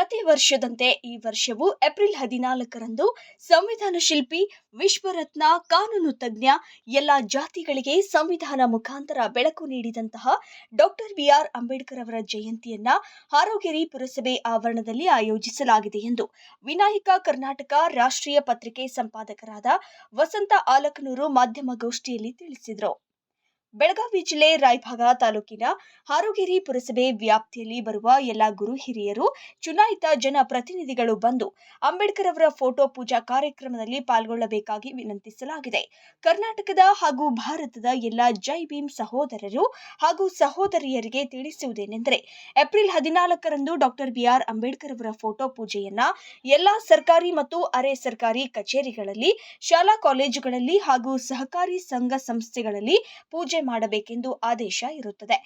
ಪ್ರತಿ ವರ್ಷದಂತೆ ಈ ವರ್ಷವೂ ಏಪ್ರಿಲ್ 14ರಂದು ಸಂವಿಧಾನ ಶಿಲ್ಪಿ, ವಿಶ್ವರತ್ನ, ಕಾನೂನು ತಜ್ಞ, ಎಲ್ಲ ಜಾತಿಗಳಿಗೆ ಸಂವಿಧಾನ ಮುಖಾಂತರ ಬೆಳಕು ನೀಡಿದಂತಹ ಡಾಕ್ಟರ್ ಬಿಆರ್ ಅಂಬೇಡ್ಕರ್ ಅವರ ಜಯಂತಿಯನ್ನ ಹಾರೋಗೇರಿ ಪುರಸಭೆ ಆವರಣದಲ್ಲಿ ಆಯೋಜಿಸಲಾಗಿದೆ ಎಂದು ವಿನಾಯಕ ಕರ್ನಾಟಕ ರಾಷ್ಟ್ರೀಯ ಪತ್ರಿಕೆ ಸಂಪಾದಕರಾದ ವಸಂತ ಆಲಕನೂರು ಮಾಧ್ಯಮಗೋಷ್ಠಿಯಲ್ಲಿ ತಿಳಿಸಿದರು. ಬೆಳಗಾವಿ ಜಿಲ್ಲೆ ರಾಯಭಾಗ ತಾಲೂಕಿನ ಹಾರೋಗೇರಿ ಪುರಸಭೆ ವ್ಯಾಪ್ತಿಯಲ್ಲಿ ಬರುವ ಎಲ್ಲ ಗುರು ಹಿರಿಯರು, ಚುನಾಯಿತ ಜನಪ್ರತಿನಿಧಿಗಳು ಬಂದು ಅಂಬೇಡ್ಕರ್ ಅವರ ಫೋಟೋ ಪೂಜಾ ಕಾರ್ಯಕ್ರಮದಲ್ಲಿ ಪಾಲ್ಗೊಳ್ಳಬೇಕಾಗಿ ವಿನಂತಿಸಲಾಗಿದೆ. ಕರ್ನಾಟಕದ ಹಾಗೂ ಭಾರತದ ಎಲ್ಲ ಜೈ ಭೀಮ್ ಸಹೋದರರು ಹಾಗೂ ಸಹೋದರಿಯರಿಗೆ ತಿಳಿಸುವುದೇನೆಂದರೆ, ಏಪ್ರಿಲ್ 14ರಂದು ಡಾಕ್ಟರ್ ಬಿಆರ್ ಅಂಬೇಡ್ಕರ್ ಅವರ ಫೋಟೋ ಪೂಜೆಯನ್ನ ಎಲ್ಲಾ ಸರ್ಕಾರಿ ಮತ್ತು ಅರೆ ಸರ್ಕಾರಿ ಕಚೇರಿಗಳಲ್ಲಿ, ಶಾಲಾ ಕಾಲೇಜುಗಳಲ್ಲಿ ಹಾಗೂ ಸಹಕಾರಿ ಸಂಘ ಸಂಸ್ಥೆಗಳಲ್ಲಿ ಪೂಜೆ ಮಾಡಬೇಕೆಂದು ಆದೇಶ ಇರುತ್ತದೆ.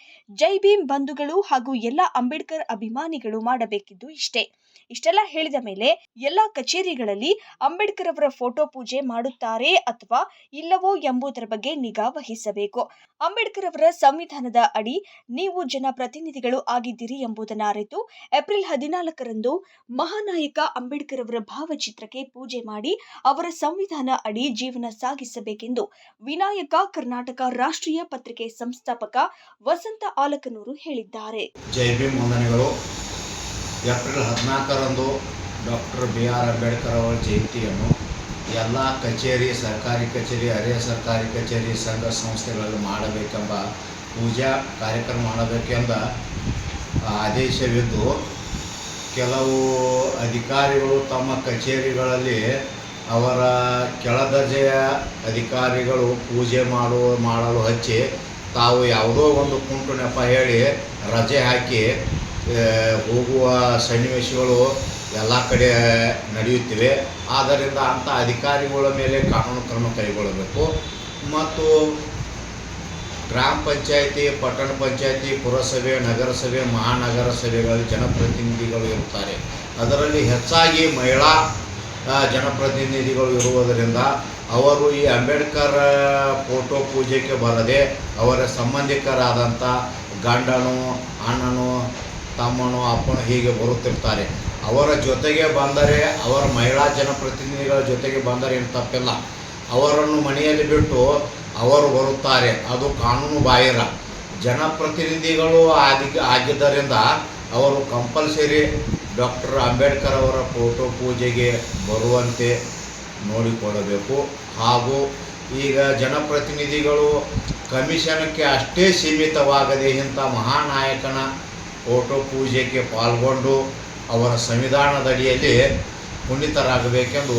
ಜೈ ಭೀಮ್ ಬಂಧುಗಳು ಹಾಗೂ ಎಲ್ಲ ಅಂಬೇಡ್ಕರ್ ಅಭಿಮಾನಿಗಳು ಮಾಡಬೇಕಿದ್ದು ಇಷ್ಟೆಲ್ಲ ಹೇಳಿದ ಮೇಲೆ ಎಲ್ಲಾ ಕಚೇರಿಗಳಲ್ಲಿ ಅಂಬೇಡ್ಕರ್ ಅವರ ಫೋಟೋ ಪೂಜೆ ಮಾಡುತ್ತಾರೆ ಅಥವಾ ಇಲ್ಲವೋ ಎಂಬುದರ ಬಗ್ಗೆ ನಿಗಾ ವಹಿಸಬೇಕು. ಅಂಬೇಡ್ಕರ್ ಅವರ ಸಂವಿಧಾನದ ಅಡಿ ನೀವು ಜನಪ್ರತಿನಿಧಿಗಳು ಆಗಿದ್ದೀರಿ ಎಂಬುದನ್ನು ಅರಿತು ಏಪ್ರಿಲ್ 14ರಂದು ಮಹಾನಾಯಕ ಅಂಬೇಡ್ಕರ್ ಅವರ ಭಾವಚಿತ್ರಕ್ಕೆ ಪೂಜೆ ಮಾಡಿ ಅವರ ಸಂವಿಧಾನ ಅಡಿ ಜೀವನ ಸಾಗಿಸಬೇಕೆಂದು ವಿನಾಯಕ ಕರ್ನಾಟಕ ರಾಷ್ಟ್ರೀಯ ಪತ್ರಿಕೆ ಸಂಸ್ಥಾಪಕ ವಸಂತ ಆಲಕನೂರು ಹೇಳಿದ್ದಾರೆ. ಜೈ ಭೀಮ್ ವಂದನೆಗಳು. ಏಪ್ರಿಲ್ 14ರಂದು ಡಾಕ್ಟರ್ ಬಿಆರ್ ಅಂಬೇಡ್ಕರ್ ಅವರ ಜಯಂತಿಯನ್ನು ಎಲ್ಲ ಕಚೇರಿ, ಸರ್ಕಾರಿ ಕಚೇರಿ, ಅರೆ ಸರ್ಕಾರಿ ಕಚೇರಿ, ಸಂಘ ಸಂಸ್ಥೆಗಳಲ್ಲಿ ಮಾಡಬೇಕೆಂಬ ಪೂಜಾ ಕಾರ್ಯಕ್ರಮ ಮಾಡಬೇಕೆಂಬ ಆದೇಶವಿದ್ದು, ಕೆಲವು ಅಧಿಕಾರಿಗಳು ತಮ್ಮ ಕಚೇರಿಗಳಲ್ಲಿ ಅವರ ಕೆಳದರ್ಜೆಯ ಅಧಿಕಾರಿಗಳು ಪೂಜೆ ಮಾಡಲು ಹಚ್ಚಿ ತಾವು ಯಾವುದೋ ಒಂದು ಕುಂಟು ನೆಪ ಹೇಳಿ ರಜೆ ಹಾಕಿ ಹೋಗುವ ಸನ್ನಿವೇಶಗಳು ಎಲ್ಲ ಕಡೆ ನಡೆಯುತ್ತಿವೆ. ಆದ್ದರಿಂದ ಅಂಥ ಅಧಿಕಾರಿಗಳ ಮೇಲೆ ಕಾನೂನು ಕ್ರಮ ಕೈಗೊಳ್ಳಬೇಕು. ಮತ್ತು ಗ್ರಾಮ ಪಂಚಾಯಿತಿ, ಪಟ್ಟಣ ಪಂಚಾಯಿತಿ, ಪುರಸಭೆ, ನಗರಸಭೆ, ಮಹಾನಗರ ಸಭೆಗಳಲ್ಲಿ ಜನಪ್ರತಿನಿಧಿಗಳು ಇರುತ್ತಾರೆ. ಅದರಲ್ಲಿ ಹೆಚ್ಚಾಗಿ ಮಹಿಳಾ ಜನಪ್ರತಿನಿಧಿಗಳು ಇರುವುದರಿಂದ ಅವರು ಈ ಅಂಬೇಡ್ಕರ್ ಫೋಟೋ ಪೂಜೆಗೆ ಬರದೆ ಅವರ ಸಂಬಂಧಿಕರಾದಂಥ ಗಂಡನು, ಅಣ್ಣನು, ತಮ್ಮನು, ಅಪ್ಪನು ಹೀಗೆ ಬರುತ್ತಿರ್ತಾರೆ. ಅವರ ಜೊತೆಗೆ ಬಂದರೆ, ಅವರ ಮಹಿಳಾ ಜನಪ್ರತಿನಿಧಿಗಳ ಜೊತೆಗೆ ಬಂದರೆ ಏನು ತಪ್ಪಿಲ್ಲ. ಅವರನ್ನು ಮನೆಯಲ್ಲಿ ಬಿಟ್ಟು ಅವರು ಬರುತ್ತಾರೆ, ಅದು ಕಾನೂನು ಬಾಹಿರ. ಜನಪ್ರತಿನಿಧಿಗಳು ಆಗಿದ್ದರಿಂದ ಅವರು ಕಂಪಲ್ಸರಿ ಡಾಕ್ಟರ್ ಅಂಬೇಡ್ಕರ್ ಅವರ ಫೋಟೋ ಪೂಜೆಗೆ ಬರುವಂತೆ ನೋಡಿಕೊಳ್ಳಬೇಕು. ಹಾಗೂ ಈಗ ಜನಪ್ರತಿನಿಧಿಗಳು ಕಮಿಷನ್ಗೆ ಅಷ್ಟೇ ಸೀಮಿತವಾಗದೆ ಇಂಥ ಮಹಾನಾಯಕನ ಫೋಟೋ ಪೂಜೆಗೆ ಪಾಲ್ಗೊಂಡು ಅವರ ಸಂವಿಧಾನದಡಿಯಲ್ಲಿ ಪುನೀತರಾಗಬೇಕೆಂದು